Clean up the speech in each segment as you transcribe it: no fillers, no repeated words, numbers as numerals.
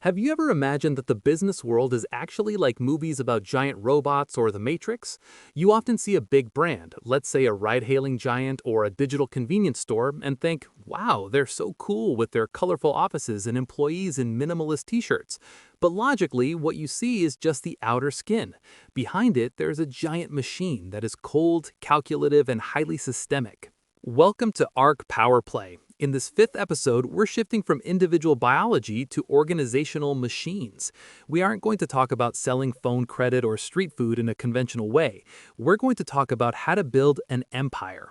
Have you ever imagined that the business world is actually like movies about giant robots or The Matrix? You often see a big brand, let's say a ride-hailing giant or a digital convenience store, and think, wow, they're so cool with their colorful offices and employees in minimalist t-shirts. But logically, what you see is just the outer skin. Behind it, there's a giant machine that is cold, calculative, and highly systemic. Welcome to ARC Power Play. In this fifth episode, we're shifting from individual biology to organizational machines. We aren't going to talk about selling phone credit or street food in a conventional way. We're going to talk about how to build an empire.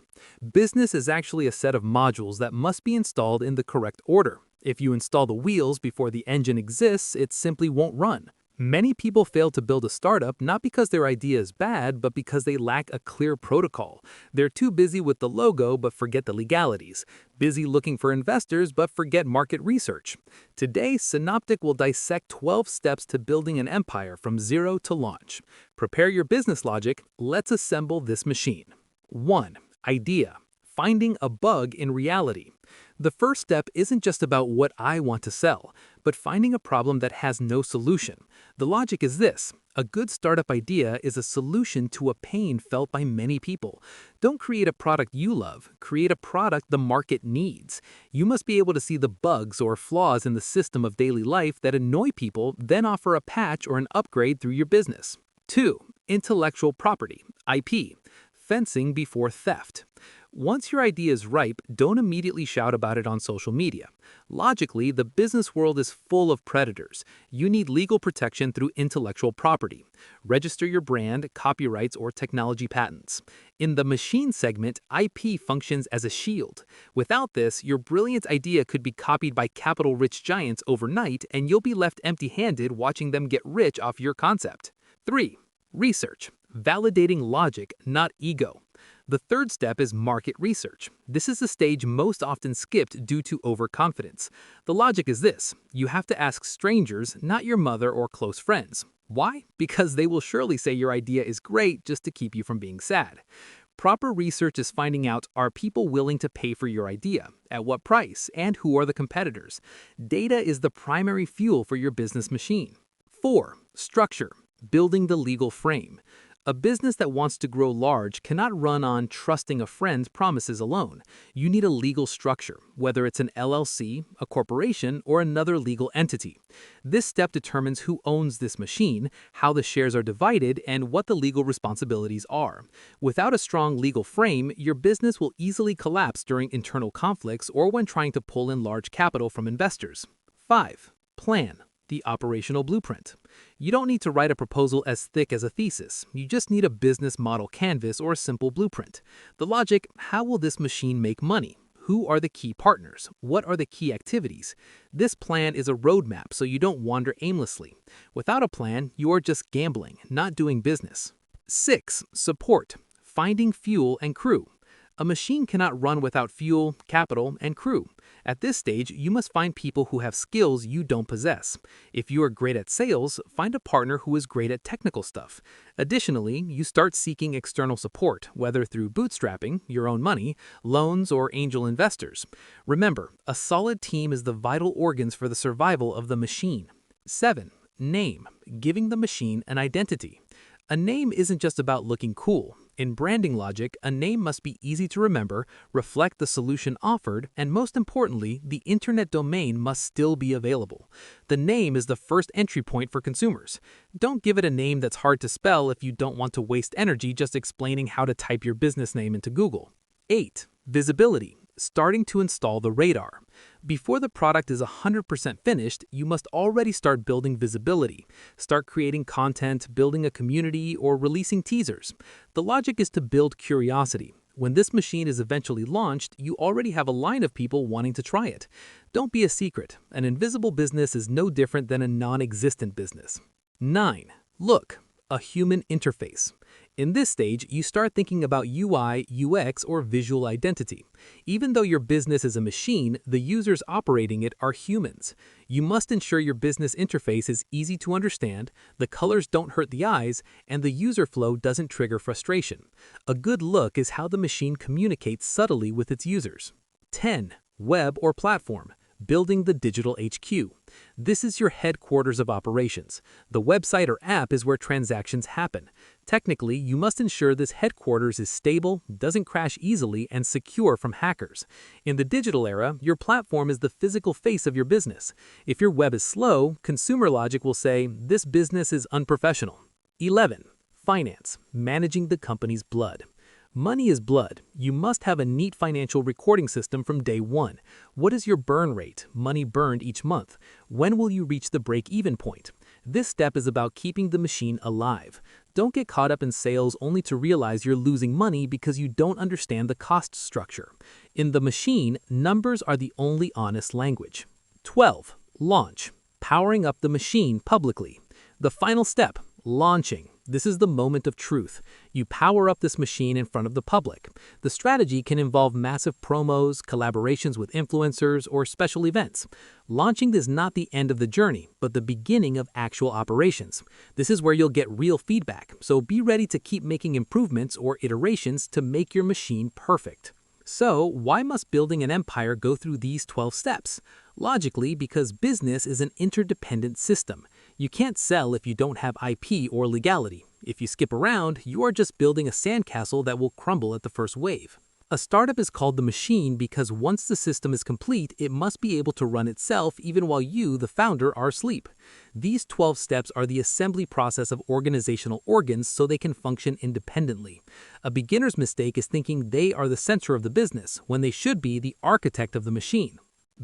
Business is actually a set of modules that must be installed in the correct order. If you install the wheels before the engine exists, it simply won't run. Many people fail to build a startup not because their idea is bad, but because they lack a clear protocol. They're too busy with the logo but forget the legalities, busy looking for investors but forget market research. Today, Synoptic will dissect 12 steps to building an empire from zero to launch. Prepare your business logic, let's assemble this machine. 1. Idea. Finding a bug in reality. The first step isn't just about what I want to sell, but finding a problem that has no solution. The logic is this: a good startup idea is a solution to a pain felt by many people. Don't create a product you love, create a product the market needs. You must be able to see the bugs or flaws in the system of daily life that annoy people, then offer a patch or an upgrade through your business. 2. Intellectual property, IP. Fencing before theft. Once your idea is ripe, don't immediately shout about it on social media. Logically, the business world is full of predators. You need legal protection through intellectual property. Register your brand, copyrights, or technology patents. In the machine segment, IP functions as a shield. Without this, your brilliant idea could be copied by capital-rich giants overnight, and you'll be left empty-handed watching them get rich off your concept. 3. Research. Validating logic, not ego. The third step is market research. This is the stage most often skipped due to overconfidence. The logic is this: you have to ask strangers, not your mother or close friends. Why? Because they will surely say your idea is great just to keep you from being sad. Proper research is finding out, are people willing to pay for your idea, at what price, and who are the competitors. Data is the primary fuel for your business machine. 4. Structure. Building the legal frame. A business that wants to grow large cannot run on trusting a friend's promises alone. You need a legal structure, whether it's an LLC, a corporation, or another legal entity. This step determines who owns this machine, how the shares are divided, and what the legal responsibilities are. Without a strong legal frame, your business will easily collapse during internal conflicts or when trying to pull in large capital from investors. 5. Plan. The operational blueprint. You don't need to write a proposal as thick as a thesis. You just need a business model canvas or a simple blueprint. The logic: how will this machine make money? Who are the key partners? What are the key activities? This plan is a roadmap so you don't wander aimlessly. Without a plan, you are just gambling, not doing business. 6. Support. Finding fuel and crew. A machine cannot run without fuel, capital, and crew. At this stage, you must find people who have skills you don't possess. If you are great at sales, find a partner who is great at technical stuff. Additionally, you start seeking external support, whether through bootstrapping, your own money, loans, or angel investors. Remember, a solid team is the vital organs for the survival of the machine. 7. Name. Giving the machine an identity. A name isn't just about looking cool. In branding logic, a name must be easy to remember, reflect the solution offered, and most importantly, the internet domain must still be available. The name is the first entry point for consumers. Don't give it a name that's hard to spell if you don't want to waste energy just explaining how to type your business name into Google. 8. Visibility. Starting to install the radar. Before the product is 100% finished, you must already start building visibility. Start creating content, building a community, or releasing teasers. The logic is to build curiosity. When this machine is eventually launched, you already have a line of people wanting to try it. Don't be a secret. An invisible business is no different than a non-existent business. 9. Look. A human interface. In this stage, you start thinking about UI, UX, or visual identity. Even though your business is a machine, the users operating it are humans. You must ensure your business interface is easy to understand, the colors don't hurt the eyes, and the user flow doesn't trigger frustration. A good look is how the machine communicates subtly with its users. 10. Web or platform. Building the digital HQ. This is your headquarters of operations. The website or app is where transactions happen. Technically, you must ensure this headquarters is stable, doesn't crash easily, and secure from hackers. In the digital era, your platform is the physical face of your business. If your web is slow, consumer logic will say, this business is unprofessional. 11. Finance, managing the company's blood. Money is blood. You must have a neat financial recording system from day one. What is your burn rate, money burned each month? When will you reach the break-even point? This step is about keeping the machine alive. Don't get caught up in sales only to realize you're losing money because you don't understand the cost structure. In the machine, numbers are the only honest language. 12. Launch, powering up the machine publicly. The final step, launching. This is the moment of truth. You power up this machine in front of the public. The strategy can involve massive promos, collaborations with influencers, or special events. Launching is not the end of the journey, but the beginning of actual operations. This is where you'll get real feedback, so be ready to keep making improvements or iterations to make your machine perfect. So, why must building an empire go through these 12 steps? Logically, because business is an interdependent system. You can't sell if you don't have IP or legality. If you skip around, you are just building a sandcastle that will crumble at the first wave. A startup is called the machine because once the system is complete, it must be able to run itself even while you, the founder, are asleep. These 12 steps are the assembly process of organizational organs so they can function independently. A beginner's mistake is thinking they are the center of the business, when they should be the architect of the machine.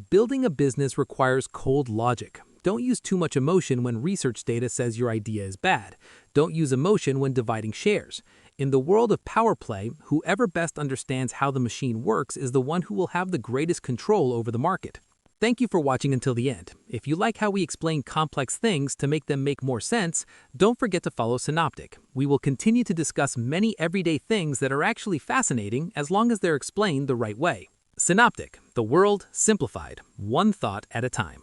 Building a business requires cold logic. Don't use too much emotion when research data says your idea is bad. Don't use emotion when dividing shares. In the world of power play, whoever best understands how the machine works is the one who will have the greatest control over the market. Thank you for watching until the end. If you like how we explain complex things to make them make more sense, don't forget to follow Synoptic. We will continue to discuss many everyday things that are actually fascinating as long as they're explained the right way. Synoptic, the world simplified, one thought at a time.